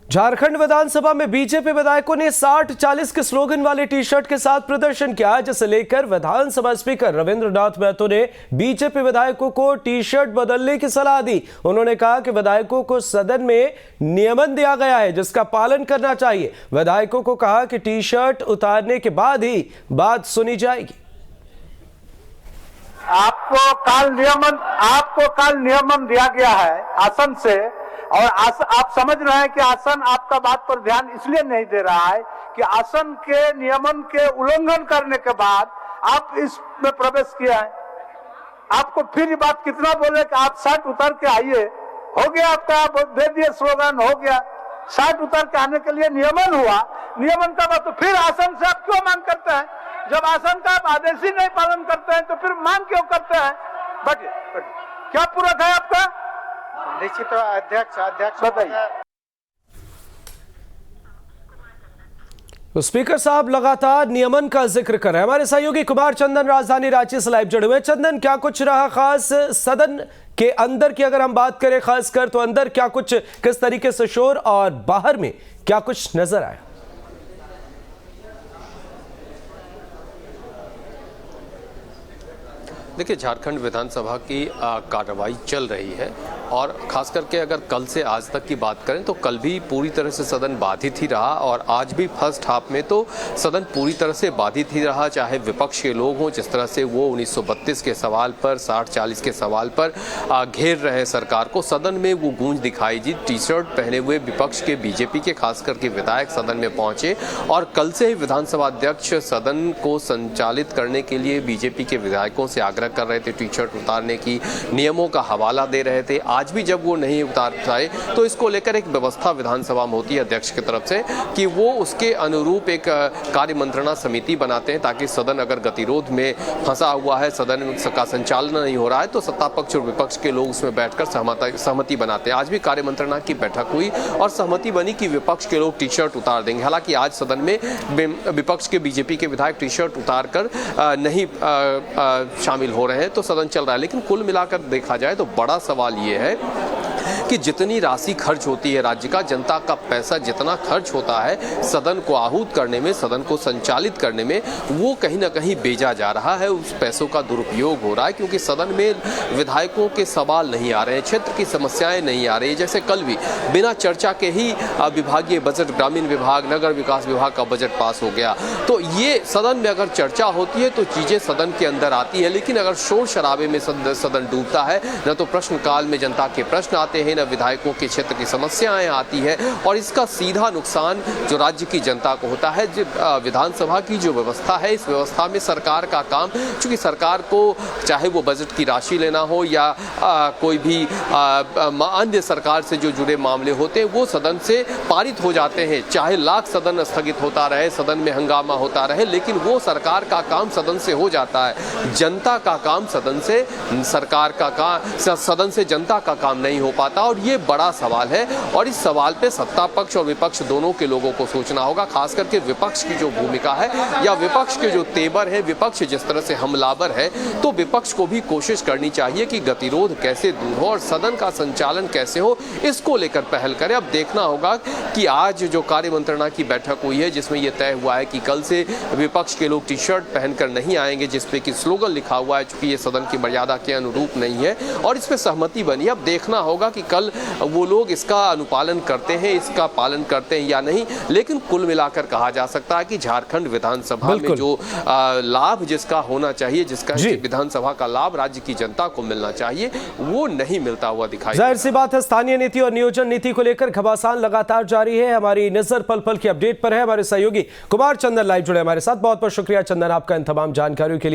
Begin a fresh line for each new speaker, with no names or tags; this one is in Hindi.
झारखंड विधानसभा में बीजेपी विधायकों ने 60-40 के स्लोगन वाले टी शर्ट के साथ प्रदर्शन किया, जिसे लेकर विधानसभा स्पीकर रविंद्र नाथ महतो ने बीजेपी विधायकों को टी शर्ट बदलने की सलाह दी। उन्होंने कहा कि विधायकों को सदन में नियमन दिया गया है जिसका पालन करना चाहिए। विधायकों को कहा कि टी शर्ट उतारने के बाद ही बात सुनी जाएगी।
आपको कल नियमन दिया गया है आसन से, और आप समझ रहे हैं कि आसन आपका बात पर ध्यान इसलिए नहीं दे रहा है कि आसन के नियमन के उल्लंघन करने के बाद आप इसमें प्रवेश किया है। आपको फिर ये बात कितना बोले कि आप शर्ट उतर के आइए, हो गया आपका, आप दे दिए स्लोगन, हो गया। शर्ट उतर के आने के लिए नियमन हुआ, नियमन का बात तो फिर आसन से आप क्यों मांग करते हैं? जब आसन का आप आदेश ही नहीं पालन करते हैं तो फिर मांग क्यों करते हैं? बट क्या पूरक है आपका?
निश्चित अध्यक्ष
बताइए।
तो स्पीकर साहब लगातार नियमन का जिक्र कर रहे हैं। हमारे सहयोगी कुमार चंदन राजधानी रांची से लाइव जुड़े हुए। चंदन, क्या कुछ रहा खास सदन के अंदर की अगर हम बात करें खासकर, तो अंदर क्या कुछ, किस तरीके से शोर, और बाहर में क्या कुछ नजर आया?
देखिए, झारखंड विधानसभा की कार्रवाई चल रही है और खास करके अगर कल से आज तक की बात करें तो कल भी पूरी तरह से सदन बाधित ही रहा और आज भी फर्स्ट हाफ में तो सदन पूरी तरह से बाधित ही रहा। चाहे विपक्ष के लोग हों, जिस तरह से वो 1932 के सवाल पर, 60-40 के सवाल पर घेर रहे सरकार को, सदन में वो गूंज दिखाई दी। टी शर्ट पहने हुए विपक्ष के, बीजेपी के खास करके विधायक सदन में पहुंचे और कल से ही विधानसभा अध्यक्ष सदन को संचालित करने के लिए बीजेपी के विधायकों से आग्रह कर रहे थे, टी शर्ट उतारने की नियमों का हवाला दे रहे थे। आज भी जब वो नहीं उतार पाए तो इसको लेकर एक व्यवस्था विधानसभा में होती है अध्यक्ष की तरफ से कि वो उसके अनुरूप एक कार्य मंत्रणा समिति बनाते हैं ताकि सदन अगर गतिरोध में फंसा हुआ है, सदन का संचालन नहीं हो रहा है, तो सत्ता पक्ष और विपक्ष के लोग उसमें बैठकर सहमति बनाते हैं। आज भी कार्य मंत्रणा की बैठक हुई और सहमति बनी कि विपक्ष के लोग टी शर्ट उतार देंगे। हालांकि आज सदन में विपक्ष के, बीजेपी के विधायक टी शर्ट उतार कर नहीं शामिल हो रहे हैं, तो सदन चल रहा है। लेकिन कुल मिलाकर देखा जाए तो बड़ा सवाल ये है कि जितनी राशि खर्च होती है, राज्य का, जनता का पैसा जितना खर्च होता है सदन को आहूत करने में, सदन को संचालित करने में, वो कहीं ना कहीं बेचा जा रहा है। उस पैसों का दुरुपयोग हो रहा है क्योंकि सदन में विधायकों के सवाल नहीं आ रहे हैं, क्षेत्र की समस्याएं नहीं आ रही है। जैसे कल भी बिना चर्चा के ही विभागीय बजट, ग्रामीण विभाग, नगर विकास विभाग का बजट पास हो गया। तो ये सदन में अगर चर्चा होती है तो चीजें सदन के अंदर आती है, लेकिन अगर शोर शराबे में सदन डूबता है, न तो प्रश्नकाल में जनता के प्रश्न आते हैं, न विधायकों के क्षेत्र की समस्याएं आती है, और इसका सीधा नुकसान जो राज्य की जनता को होता है। विधानसभा की जो व्यवस्था है, इस व्यवस्था में सरकार का काम, चूंकि सरकार को चाहे वो बजट की राशि लेना हो या कोई भी अन्य सरकार से जो जुड़े मामले होते हैं, वो सदन से पारित हो जाते हैं। चाहे लाख सदन स्थगित होता रहे, सदन में हंगामा होता रहे, लेकिन वो सरकार का काम सदन से हो जाता है। जनता का काम सदन से, सरकार का काम सदन से, जनता का काम नहीं हो पाता। और ये बड़ा सवाल है और इस सवाल पे सत्ता पक्ष और विपक्ष दोनों के लोगों को सोचना होगा। खास करके विपक्ष की जो भूमिका है या विपक्ष के जो तेवर है, विपक्ष जिस तरह से हमलावर है, तो विपक्ष को भी कोशिश करनी चाहिए कि गतिरोध कैसे दूर हो और सदन का संचालन कैसे हो, इसको लेकर पहल करें। अब देखना होगा कि आज जो कार्य मंत्रणा की बैठक हुई है जिसमें यह तय हुआ है कि कल से विपक्ष के लोग टी शर्ट पहनकर नहीं आएंगे जिसपे कि स्लोगन लिखा हुआ है, चूंकि ये सदन की मर्यादा के अनुरूप नहीं है, और इस पे सहमति बनी। अब देखना होगा कि कल वो लोग इसका अनुपालन करते हैं, इसका पालन करते हैं या नहीं। लेकिन कुल मिलाकर कहा जा सकता है कि झारखंड विधानसभा में जो लाभ जिसका होना चाहिए, जिसका विधानसभा का लाभ राज्य की जनता को मिलना चाहिए, वो नहीं मिलता हुआ दिखाई।
जाहिर सी बात है, स्थानीय नीति और नियोजन नीति को लेकर घमासान लगातार जारी है। हमारी नजर पल पल की अपडेट पर है। हमारे सहयोगी कुमार चंदन लाइव जुड़े हमारे साथ। बहुत बहुत शुक्रिया चंदन आपका इन तमाम जानकारियों के लिए।